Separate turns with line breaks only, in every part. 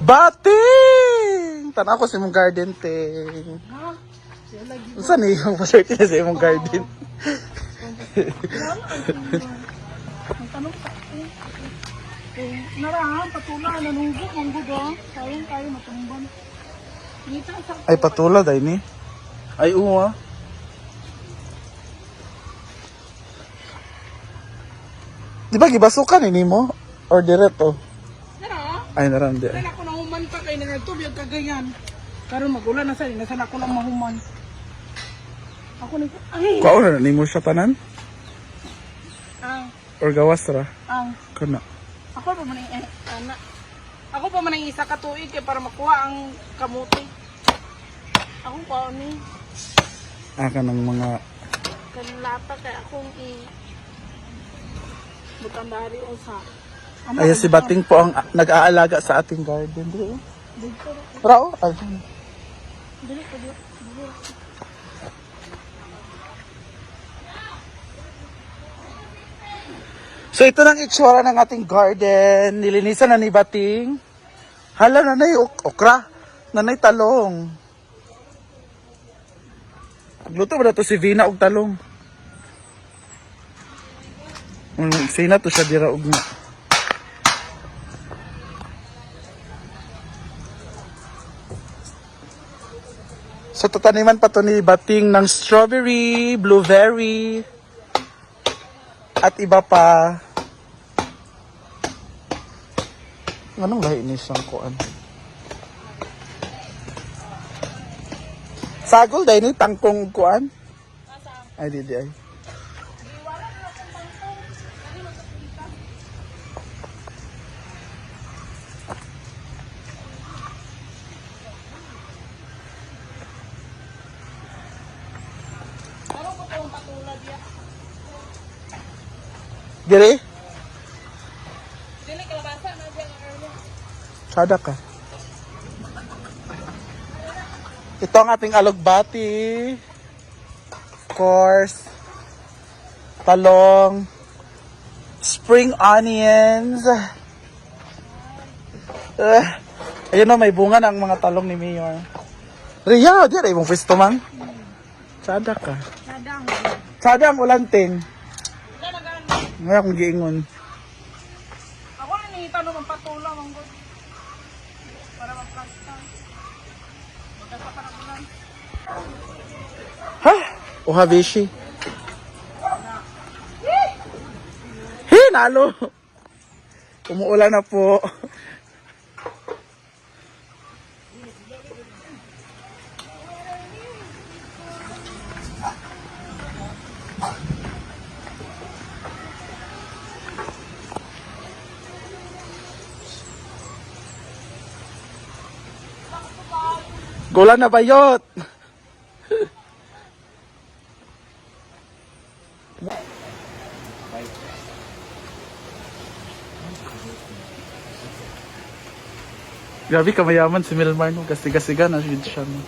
Bating! Tanaw ko sa imong garden, ting. Saan eh yung paswerte na sa imong garden?
Ang tanong sa akin. Narahan, patula, nanugok, ang gudo. Sayang tayo matumban. Dito sa...
Ay, patula, dahil ni. Ay, uwa. Di ba, gibasukan ini mo? Or direto?
Nara,
Ay, narandi.
kailan ako nahuman pa kay nagtubig kagayan. Karon magulan na sa nasan ako lang mahuman. Ako ni ay,
Kao na, ni mo siya tanan?
ang
Or gawas ra? Kana.
ako pa man anak. Ako pa man ang isa ka tuig kay para makuha ang kamuti. Ako pa ni
Aka ng mga...
kanlata kay akong butandari o sa.
Ay, si Bating po ang nag-aalaga sa ating garden. Dito. Rao? Ay.
Dili ko dili.
So ito nang itsura ng ating garden. Nilinisan na ni Bating. Hala, nanay okra. Nanay talong. Luto ba na to si Vina og talong? Sina to siya dira og na. So tataniman pa to ni Bating ng strawberry, blueberry, at iba pa. Anong lahi ni siyang kuan? Sagol dahil ni tangkong kuan? Ay, di ay. Dire?
Dili kalabasa na diyan ang early.
Sada ka. Ito ang ating alugbati. Of course. Talong. Spring onions. Ayun o, may bunga ng mga talong ni Mayor. Ria, di rin mong pwesto man. Sada ka.
Nadang.
Sada ang ulanting.
Wala na gan.
Ngayon akong giingon.
Ako na ni tanong ang patula mong god. Para magplasta. Magkasa pa na bulan.
Ha? O Habishi? Nalo! Umuulan na po. Gulan na bayot! Grabe kamayaman si Milmar no, kastig-kasiga na siya no.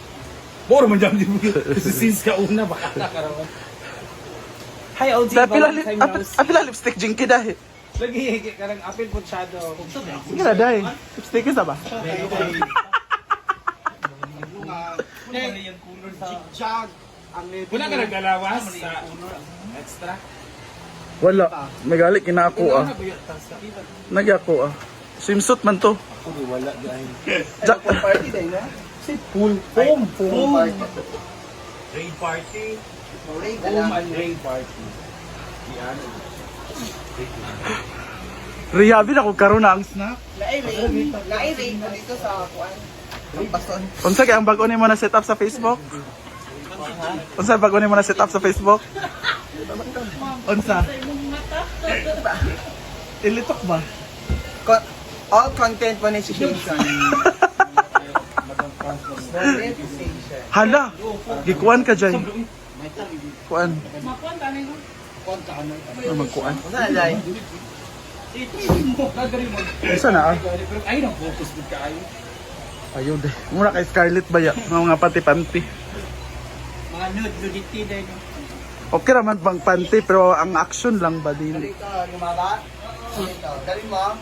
Boro man dyan, di mo. Kasi since ka una, baka nakarawan. Hi, OG.
Apila lipstick jinky dahil.
Lagi, karang apil po siya do.
Sige na dahil. Lipstick isa ba?
Wala ka nagalawas sa extra?
Wala. Nagalik kina ako ah. Nagya ako ah. Swimsuit man to.
Wala dahil.
Party dahil na? Pool party.
Raid party. Home and raid party. Yan.
Riyabi na kung karoon na ang snack.
Lain dito sa kuan.
Unsa kaya ang bago ni mo na set up sa Facebook? Unsa ang bago ni mo na set up sa Facebook? Unsa? Ilitok ba?
All content monetization.
Hala, gikuan ka dyan. Kuan.
Makuan tani ko.
Ano magkuan?
Ano na dai?
Isa na ah.
Ay, nang-focus din ka ayo.
Ayaw deh. Mura kay Scarlett ba ya? Mga panty-panty.
Mga nudity din.
Okay naman pang panty pero ang action lang ba din?
Dito, lumaba. Dito, galing mo.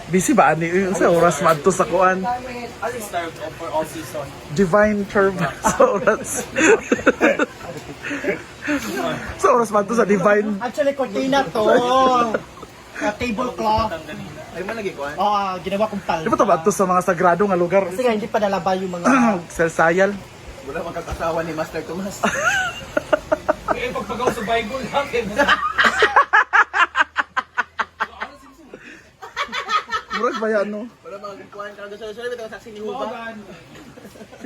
Busy ba ani sa oras madto sa kuan?
I'll start for all season.
Divine curve sa oras. Sa oras madto sa divine.
Actually, cortina to. Tablecloth.
Ay man lagi ko.
Oo, ginawa kong
Di ba
palda.
to madto sa mga sagrado nga lugar?
Kasi nga, hindi pa nalaba yung mga...
Selsayal.
Wala magkakasawa ni Master Tomas.
Eh, pagpagaw sa Bible natin.
Murag ba yan, no?
Wala magkuhan ka sa sorry bitaw saksi ni Huba.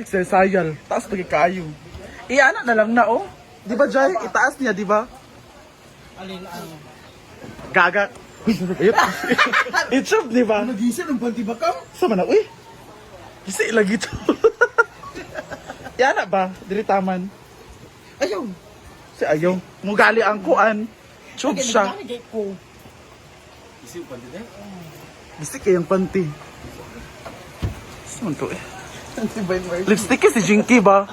Selsayal. Taas pagi kayo. Iana na lang na, oh. Di ba, Jai? Itaas niya, di ba?
Alin,
Gaga. Itchop, di ba?
Nagisa ng panti bakam.
Sama na, uy. Gisi lagi to. Iana ba? Dili taman.
Ayaw.
Si ayaw. Mugali ang kuan. Chub siya.
Nagigay ko.
Gisi kayang panty. Saan to eh?
Divine Mercy.
Lipstick si Jinky ba?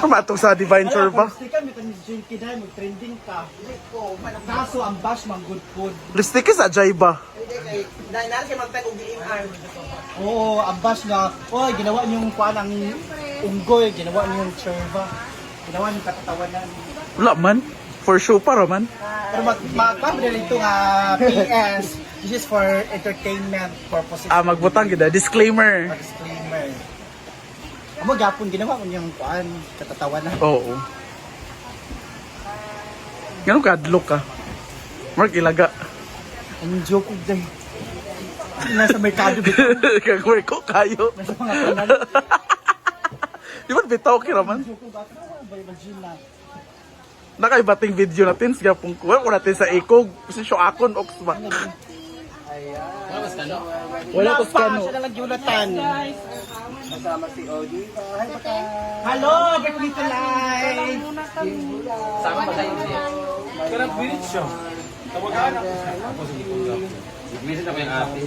Pumatong sa Divine Tour ba?
Gusto ka, may tanis Jinky dahil mag-trending ka. Kaso ang bash, mang good food.
Lipstick sa Jai ba?
Hindi kay na siya magtag og DMR.
Oo, ang bash na, oh, ginawa niyong kuan ang unggoy, ginawa niyong cherva. Ginawa niyong katatawanan.
Wala man. For show para man.
Pero magpapagod nito nga PS, this is for entertainment purposes.
Magbutang kita. Disclaimer.
Disclaimer. Amo gapon ginawa ko niyang kuan katatawanan.
Oo. Ganun ka, adlock ka. Mark ilaga.
Ang joke ko dahil. Nasa merkado bitaw.
Kagwar ko kayo.
Nasa mga tanan.
Di ba bitaw kira man?
Joke ko ba? Imagine na.
Nakaibating video natin. Sige pong kuha ko natin sa ikog. Kasi siya akon, ox ba? Wala ko
pa,
skano.
siya na lang yulatan.
Kasama si Odi.
Hello, back dito live.
Sama ba tayo siya?
Karang bilit siya. Tawagan ako.
Minsan ako yung ate.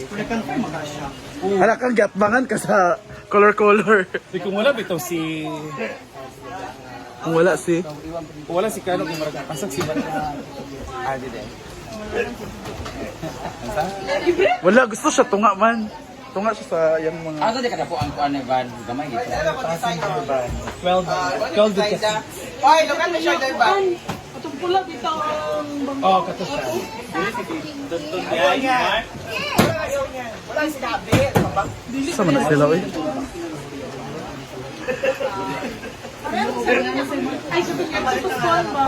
Kulikan ko maga siya.
Hala kang gatbangan ka sa color.
Di kung wala bitaw si...
Kung wala si...
Kung wala si Kano, kung marag pasag si Bata.
Adi din.
Wala, gusto siya tunga man. Tunga siya sa yung mga...
Asa di kada po ang kuan ni Van gamay gitu.
Passenger van.
12 dito.
Oy, lukan mo siya ba?
Atong pula dito ang bangko.
Oh, kato siya.
Wala sinabi.
Sama na sila, eh.
Ay, sa tunya ko kuan ba?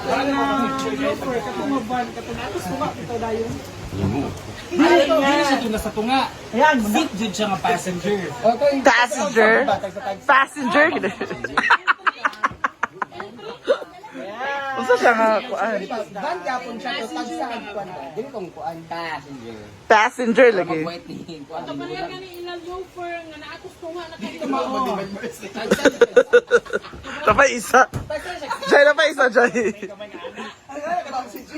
Katong maban, katong atos kuha ito dayon.
Hindi siya doon sa tunga.
Ayan,
Seat dyan siya nga passenger.
Passenger. Passenger. Unsa siya nga kuan?
Van gapon siya to tag sa agkuan. Dili kong kuan.
Passenger.
Passenger lagi.
Wait ni kuan
Ito pa rin gani ilang loafer nga naatos kuha na kayo.
Napay isa. Jay, napay isa, Jay.
Si G.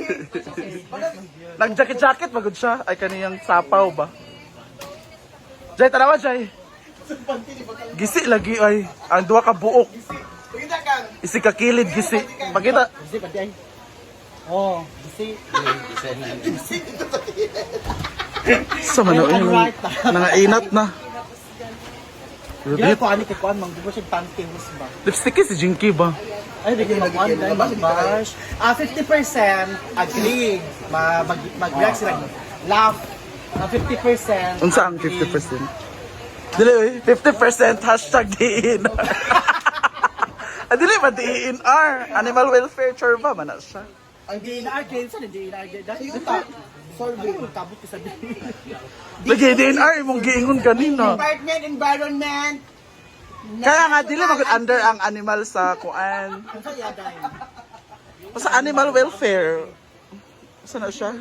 Nag-jacket-jacket, magod siya. Ay, kaniyang sapaw ba? Jay, tanawa, Jay. Gisi lagi, ay. Ang duwa ka buok.
Kita kang.
Isi ka kilid, gisi. Pakita.
Kasi pa di ay. Oh, kasi
Sa mano,
Right.
nangainat na.
ginawa ko ani kay kuan mang gusto siya panties ba.
Lipstick si Jinky ba?
Ay, di ko mag-on dahil mag-bash. 50% agree. Mag-react sila. Laugh. 50%.
Unsa ang 50%? Dili, oy. 50% hashtag DNR. Dili ba DNR? Animal welfare chorba man na siya.
Ang DNR, kaya saan ang DNR? Dahil survey. Kabot ko sa DNR.
Lagi DNR, imong giingon kanina.
Environment.
Kaya nga, dili magod under ang animal sa kuan.
Ang saya dahil.
Sa animal welfare. Saan na siya?